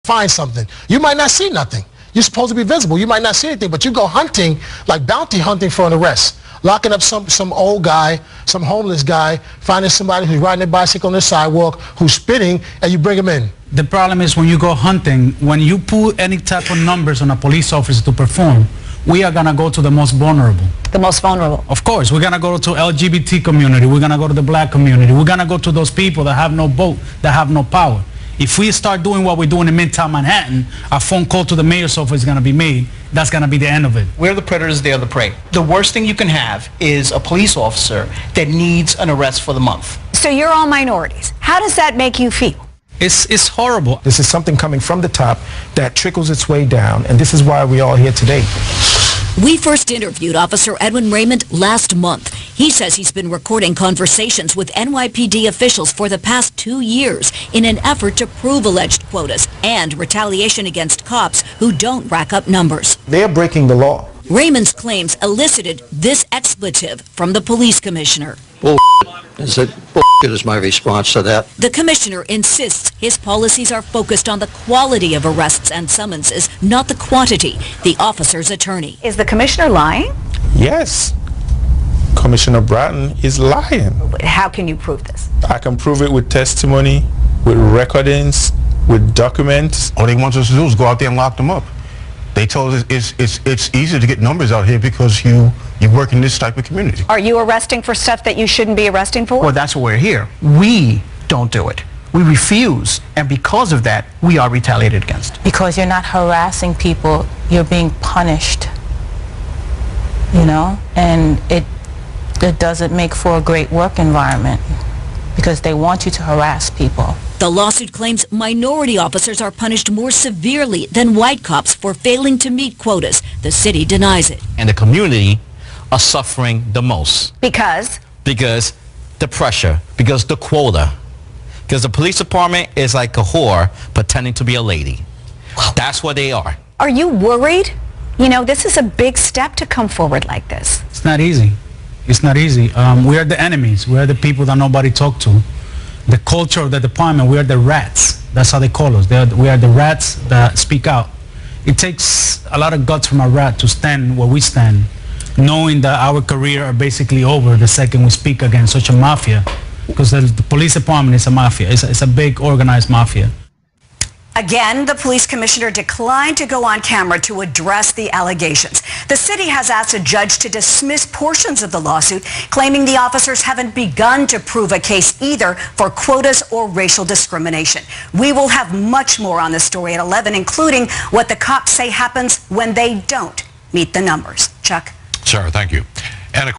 find something. You might not see nothing. You're supposed to be visible. You might not see anything, but you go hunting, like bounty hunting for an arrest. Locking up some old guy, some homeless guy, finding somebody who's riding their bicycle on the sidewalk, who's spitting, and you bring him in. The problem is when you go hunting, when you put any type of numbers on a police officer to perform, we are going to go to the most vulnerable. The most vulnerable? Of course. We're going to go to LGBT community. We're going to go to the black community. We're going to go to those people that have no vote, that have no power. If we start doing what we're doing in Midtown Manhattan, a phone call to the mayor's office is going to be made. That's going to be the end of it. We're the predators, they're the prey. The worst thing you can have is a police officer that needs an arrest for the month. So you're all minorities. How does that make you feel? It's horrible. This is something coming from the top that trickles its way down, and this is why we're all here today. We first interviewed Officer Edwin Raymond last month. He says he's been recording conversations with NYPD officials for the past 2 years in an effort to prove alleged quotas and retaliation against cops who don't rack up numbers. They're breaking the law. Raymond's claims elicited this expletive from the police commissioner. Bullshit is my response to that. The commissioner insists his policies are focused on the quality of arrests and summonses, not the quantity. The officer's attorney. Is the commissioner lying? Yes. Commissioner Bratton is lying. How can you prove this? I can prove it with testimony, with recordings, with documents. All they want us to do is go out there and lock them up. They told us it's easier to get numbers out here because you work in this type of community. Are you arresting for stuff that you shouldn't be arresting for? Well, that's why we're here. We don't do it. We refuse, and because of that, we are retaliated against. Because you're not harassing people, you're being punished, you know, and it doesn't make for a great work environment because they want you to harass people. The lawsuit claims minority officers are punished more severely than white cops for failing to meet quotas. The city denies it. And the community are suffering the most. Because? Because the pressure, because the quota. Because the police department is like a whore pretending to be a lady. That's what they are. Are you worried? You know, this is a big step to come forward like this. It's not easy. It's not easy. We are the enemies. We are the people that nobody talks to. The culture of the department, we are the rats. That's how they call us. We are the rats that speak out. It takes a lot of guts from a rat to stand where we stand, knowing that our career are basically over the second we speak against such a mafia. Because the police department is a mafia. It's a big organized mafia. Again, the police commissioner declined to go on camera to address the allegations. The city has asked a judge to dismiss portions of the lawsuit, claiming the officers haven't begun to prove a case either for quotas or racial discrimination. We will have much more on this story at 11, including what the cops say happens when they don't meet the numbers. Chuck? Sarah, thank you.